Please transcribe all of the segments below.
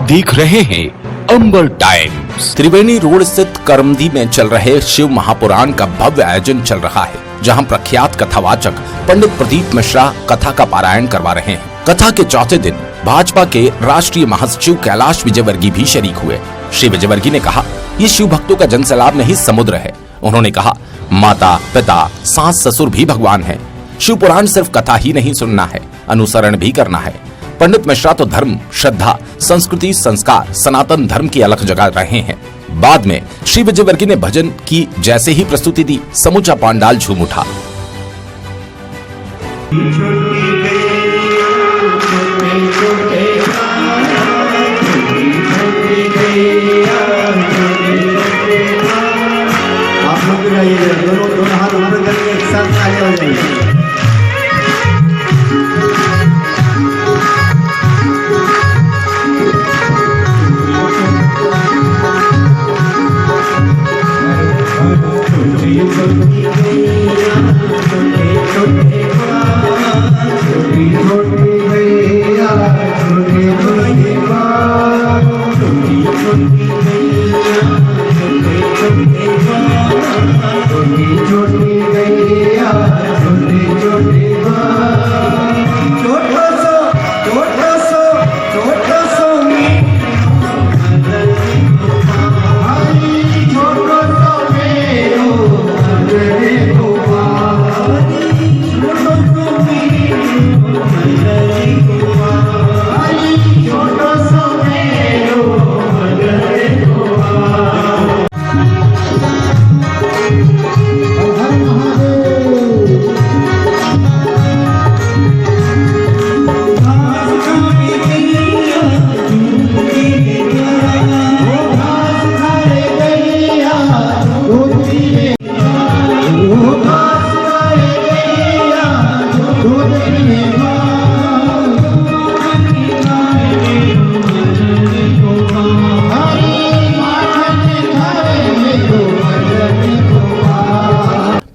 देख रहे हैं अंबर टाइम्स। त्रिवेणी रोड स्थित करमदी में चल रहे शिव महापुराण का भव्य आयोजन चल रहा है, जहां प्रख्यात कथावाचक पंडित प्रदीप मिश्रा कथा का पारायण करवा रहे हैं। कथा के चौथे दिन भाजपा के राष्ट्रीय महासचिव कैलाश विजयवर्गीय भी शरीक हुए। श्री विजयवर्गीय ने कहा, ये शिव भक्तों का जनसैलाब नहीं समुद्र है। उन्होंने कहा, माता पिता सास ससुर भी भगवान है। शिव पुराण सिर्फ कथा ही नहीं सुनना है, अनुसरण भी करना है। पंडित मिश्रा तो धर्म, श्रद्धा, संस्कृति, संस्कार, सनातन धर्म की अलग जगह रहे हैं। बाद में श्री विजयवर्गीय ने भजन की जैसे ही प्रस्तुति दी, समूचा पांडाल झूम उठा। दोनों हाथ ऊपर करके एक साथ आगे हो जाइए।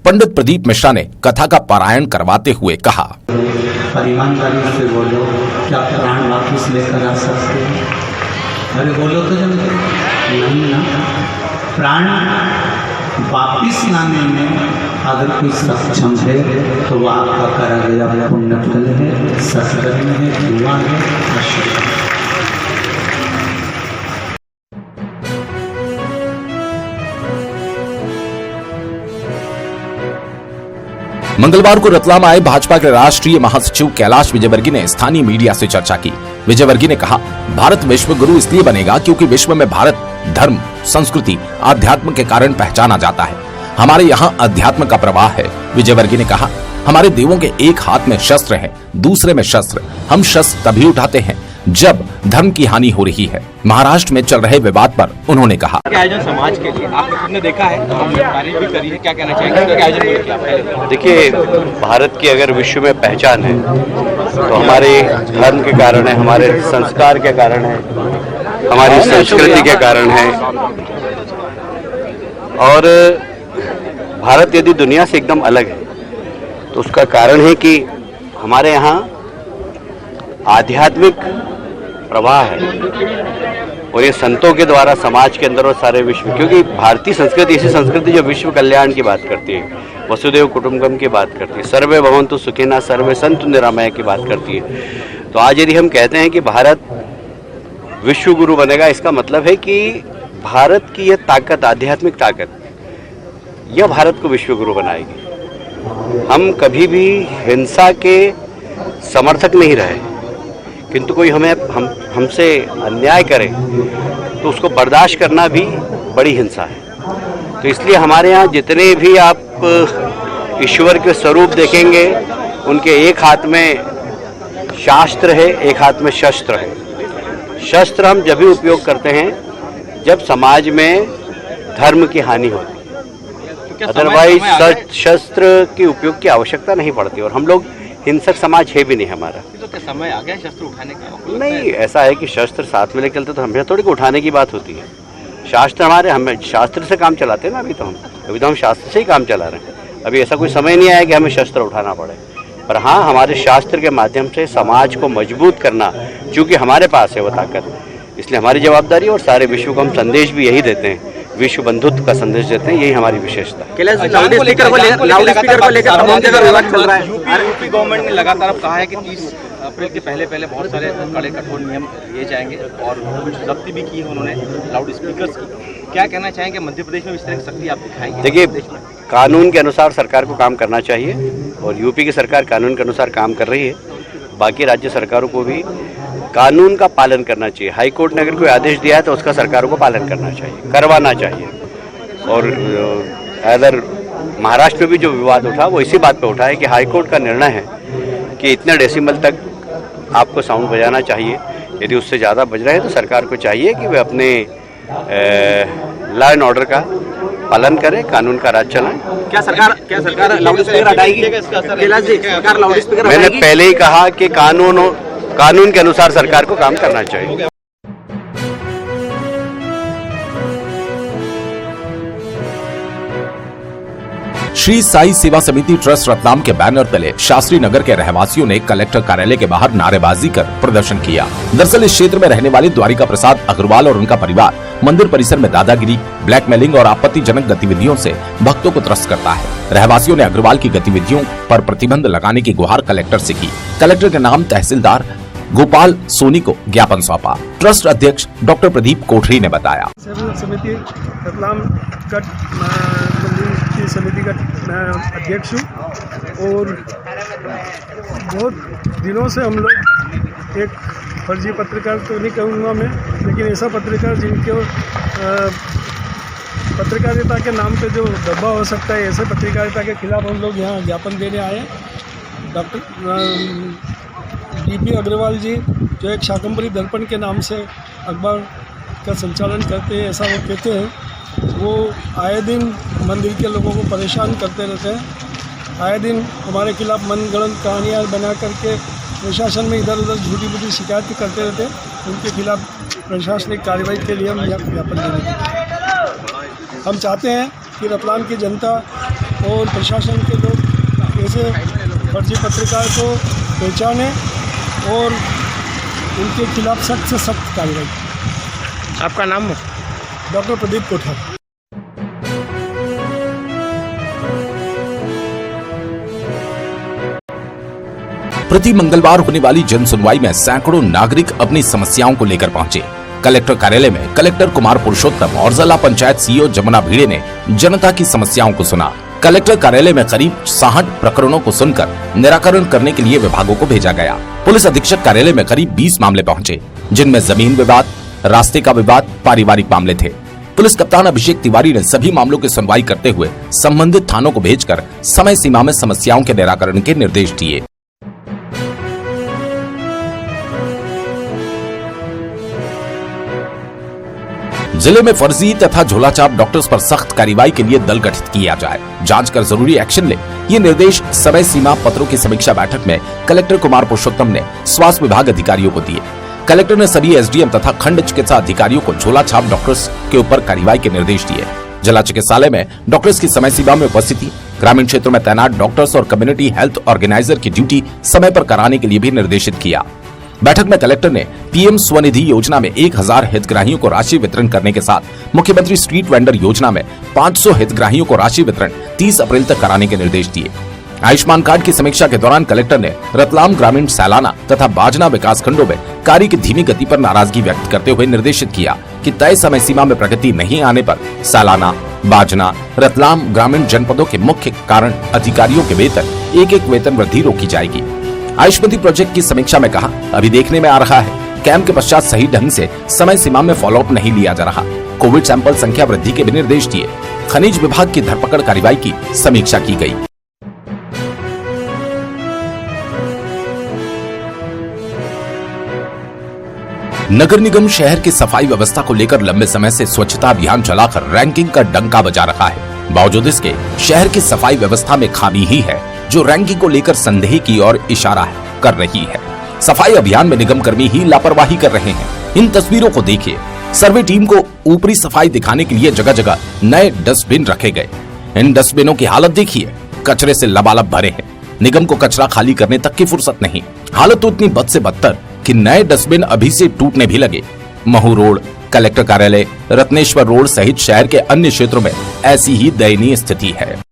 पंडित प्रदीप मिश्रा ने कथा का पारायण करवाते हुए कहा, ईमानदारी से बोलो, क्या प्राण वापस लेकर आ सकते हो? अरे बोलो तो जल्दी। नहीं ना, प्राण वापिस लाने में अगर कोई सक्षम है तो वो आपका करा गया पुण्य फल है, सत्कर्म है, दुआ है, आशीर्वाद। मंगलवार को रतलाम आए भाजपा के राष्ट्रीय महासचिव कैलाश विजयवर्गीय ने स्थानीय मीडिया से चर्चा की। विजयवर्गीय ने कहा, भारत विश्व गुरु इसलिए बनेगा क्योंकि विश्व में भारत धर्म, संस्कृति, आध्यात्म के कारण पहचाना जाता है। हमारे यहाँ अध्यात्म का प्रवाह है। विजयवर्गीय ने कहा, हमारे देवों के एक हाथ में शस्त्र है, दूसरे में शस्त्र। हम शस्त्र तभी उठाते हैं जब धर्म की हानि हो रही है। महाराष्ट्र में चल रहे विवाद पर उन्होंने कहा, आयोजन समाज के लिए आपने खुद ने देखा है, आपने तारीफ भी करी है, क्या कहना चाहेंगे आयोजन को लेकर? देखिए, भारत की अगर विश्व में पहचान है तो हमारे धर्म के कारण है, हमारे संस्कार के कारण है, हमारी संस्कृति के कारण है। और भारत यदि दुनिया से एकदम अलग है तो उसका कारण है कि हमारे यहाँ आध्यात्मिक प्रवाह है और ये संतों के द्वारा समाज के अंदर और सारे विश्व, क्योंकि भारतीय संस्कृति ऐसी संस्कृति जो विश्व कल्याण की बात करती है, वसुदेव कुटुंबकम की बात करती है, सर्वे भवन्तु सुखिनः सर्वे सन्तु निरामया की बात करती है। तो आज यदि हम कहते हैं कि भारत विश्व गुरु बनेगा, इसका मतलब है कि भारत की यह ताकत, आध्यात्मिक ताकत, यह भारत को विश्व गुरु बनाएगी। हम कभी भी हिंसा के समर्थक नहीं रहे, किंतु कोई हमसे अन्याय करे तो उसको बर्दाश्त करना भी बड़ी हिंसा है। तो इसलिए हमारे यहाँ जितने भी आप ईश्वर के स्वरूप देखेंगे, उनके एक हाथ में शास्त्र है, एक हाथ में शस्त्र है। शस्त्र हम जब भी उपयोग करते हैं जब समाज में धर्म की हानि होती है, अदरवाइज शस्त्र के उपयोग की आवश्यकता नहीं पड़ती। और हम लोग हिंसक समाज है भी नहीं हमारा। तो समय आ गया शस्त्र उठाने का? नहीं, ऐसा है कि शस्त्र साथ में लेकर चलते तो हमें थोड़ी उठाने की बात होती है। शास्त्र हमें शास्त्र से काम चलाते हैं ना। अभी तो हम शास्त्र से ही काम चला रहे हैं। अभी ऐसा कोई समय नहीं आया कि हमें शस्त्र उठाना पड़े। पर हाँ, हमारे शास्त्र के माध्यम से समाज को मजबूत करना, चूँकि हमारे पास है वो ताकत, इसलिए हमारी जवाबदारी और सारे विश्व को हम संदेश भी यही देते हैं, विश्व बंधुत्व का संदेश देते हैं, यही हमारी विशेषता है। लाउड स्पीकर को लेकर तमाम जगह विवाद चल रहा है। यूपी गवर्नमेंट ने लगातार अब कहा है कि 30 अप्रैल के पहले बहुत सारे कड़े कठोर नियम लिए जाएंगे और कुछ जब्ती भी की है उन्होंने लाउड स्पीकर्स की। क्या कहना चाहेंगे, मध्य प्रदेश में इस तरह की सख्ती आप दिखाएंगे? देखिए, कानून के अनुसार सरकार को काम करना चाहिए और यूपी की सरकार कानून के अनुसार काम कर रही है। बाकी राज्य सरकारों को भी कानून का पालन करना चाहिए। हाई कोर्ट ने अगर कोई आदेश दिया है तो उसका सरकारों को पालन करना चाहिए, करवाना चाहिए। और अगर महाराष्ट्र में भी जो विवाद उठा वो इसी बात पे उठा है कि हाई कोर्ट का निर्णय है कि इतने डेसिमल तक आपको साउंड बजाना चाहिए। यदि उससे ज़्यादा बज रहा है तो सरकार को चाहिए कि वे अपने लॉ एंड ऑर्डर का पालन करें, कानून का राज चलाएं। क्या सरकार लाउड स्पीकर हटाएगी? सरकार लाउड स्पीकर मैंने पहले ही कहा कि कानून के अनुसार सरकार को काम करना चाहिए। श्री साई सेवा समिति ट्रस्ट रतलाम के बैनर तले शास्त्री नगर के रहवासियों ने कलेक्टर कार्यालय के बाहर नारेबाजी कर प्रदर्शन किया। दरअसल इस क्षेत्र में रहने वाले द्वारिका प्रसाद अग्रवाल और उनका परिवार मंदिर परिसर में दादागिरी, ब्लैकमेलिंग और आपत्तिजनक गतिविधियों से भक्तों को त्रस्त करता है। रहवासियों ने अग्रवाल की गतिविधियों पर प्रतिबंध लगाने की गुहार कलेक्टर से की। कलेक्टर के नाम तहसीलदार गोपाल सोनी को ज्ञापन सौंपा। ट्रस्ट अध्यक्ष डॉक्टर प्रदीप कोठरी ने बताया, समिति रतलाम गढ़ मंदिर की समिति का मैं अध्यक्ष हूँ और बहुत दिनों से हम लोग एक फर्जी पत्रकार तो नहीं कहूँगा मैं, लेकिन ऐसा पत्रकार जिनके पत्रकारिता के नाम पे जो दबा हो सकता है, ऐसे पत्रकारिता के खिलाफ हम लोग यहाँ ज्ञापन देने आए हैं। डॉक्टर डीपी अग्रवाल जी जो एक शाकंभरी दर्पण के नाम से अखबार का संचालन करते हैं, ऐसा वो कहते हैं। वो आए दिन मंदिर के लोगों को परेशान करते रहते हैं। आए दिन हमारे खिलाफ मनगढ़ंत कहानियाँ बना करके प्रशासन में इधर उधर झूठी मूठी शिकायत करते रहते हैं। उनके खिलाफ प्रशासनिक कार्रवाई के लिए हम ज्ञापन देंगे। हम चाहते हैं कि रतलाम की जनता और प्रशासन के लोग ऐसे फर्जी पत्रकार को पहचाने और उनके खिलाफ सख्त से सख्त कार्रवाई। आपका नाम? डॉक्टर प्रदीप कोठर। प्रति मंगलवार होने वाली जन सुनवाई में सैकड़ों नागरिक अपनी समस्याओं को लेकर पहुंचे। कलेक्टर कार्यालय में कलेक्टर कुमार पुरुषोत्तम और जिला पंचायत सीईओ जमुना भिड़े ने जनता की समस्याओं को सुना। कलेक्टर कार्यालय में करीब 60 प्रकरणों को सुनकर निराकरण करने के लिए विभागों को भेजा गया। पुलिस अधीक्षक कार्यालय में करीब 20 मामले पहुंचे, जिनमें जमीन विवाद, रास्ते का विवाद, पारिवारिक मामले थे। पुलिस कप्तान अभिषेक तिवारी ने सभी मामलों की सुनवाई करते हुए संबंधित थानों को भेजकर समय सीमा में समस्याओं के निराकरण के निर्देश दिए। जिले में फर्जी तथा झोलाछाप डॉक्टर्स पर सख्त कार्रवाई के लिए दल गठित किया जाए, जांच कर जरूरी एक्शन ले। ये निर्देश समय सीमा पत्रों की समीक्षा बैठक में कलेक्टर कुमार पुरुषोत्तम ने स्वास्थ्य विभाग अधिकारियों को दिए। कलेक्टर ने सभी एसडीएम तथा खंड चिकित्सा अधिकारियों को झोलाछाप डॉक्टर्स के ऊपर कार्रवाई के निर्देश दिए। जिला चिकित्सालय में डॉक्टर्स की समय सीमा में उपस्थिति, ग्रामीण क्षेत्रों में तैनात डॉक्टर्स और कम्युनिटी हेल्थ ऑर्गेनाइजर की ड्यूटी समय पर कराने के लिए भी निर्देशित किया। बैठक में कलेक्टर ने पीएम स्वनिधि योजना में 1000 हितग्राहियों को राशि वितरण करने के साथ मुख्यमंत्री स्ट्रीट वेंडर योजना में 500 हितग्राहियों को राशि वितरण 30 अप्रैल तक कराने के निर्देश दिए। आयुष्मान कार्ड की समीक्षा के दौरान कलेक्टर ने रतलाम ग्रामीण, सैलाना तथा बाजना विकास खंडों में कार्य की धीमी गति पर नाराजगी व्यक्त करते हुए निर्देशित किया कि तय समय सीमा में प्रगति नहीं आने पर सैलाना, बाजना, रतलाम ग्रामीण जनपदों के मुख्य कारण अधिकारियों के वेतन एक वेतन वृद्धि रोकी जाएगी। आयुष्मती प्रोजेक्ट की समीक्षा में कहा, अभी देखने में आ रहा है कैंप के पश्चात सही ढंग से समय सीमा में फॉलोअप नहीं लिया जा रहा। कोविड सैंपल संख्या वृद्धि के भी निर्देश दिए। खनिज विभाग की धरपकड़ कार्रवाई की समीक्षा की गई। नगर निगम शहर की सफाई व्यवस्था को लेकर लंबे समय से स्वच्छता अभियान चलाकर रैंकिंग का डंका बजा रहा है। बावजूद इसके शहर की सफाई व्यवस्था में खामी ही है, जो रैंकिंग को लेकर संदेह की ओर इशारा कर रही है। सफाई अभियान में निगम कर्मी ही लापरवाही कर रहे हैं। इन तस्वीरों को देखिए। सर्वे टीम को ऊपरी सफाई दिखाने के लिए जगह जगह नए डस्टबिन रखे गए। इन डस्टबिनों की हालत देखिए, कचरे से लबालब भरे हैं। निगम को कचरा खाली करने तक की फुर्सत नहीं। हालत तो इतनी बद से बदतर कि नए डस्टबिन अभी से टूटने भी लगे। महू रोड, कलेक्टर कार्यालय, रत्नेश्वर रोड सहित शहर के अन्य क्षेत्रों में ऐसी ही दयनीय स्थिति है।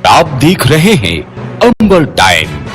आप देख रहे हैं अंबर टाइम्स।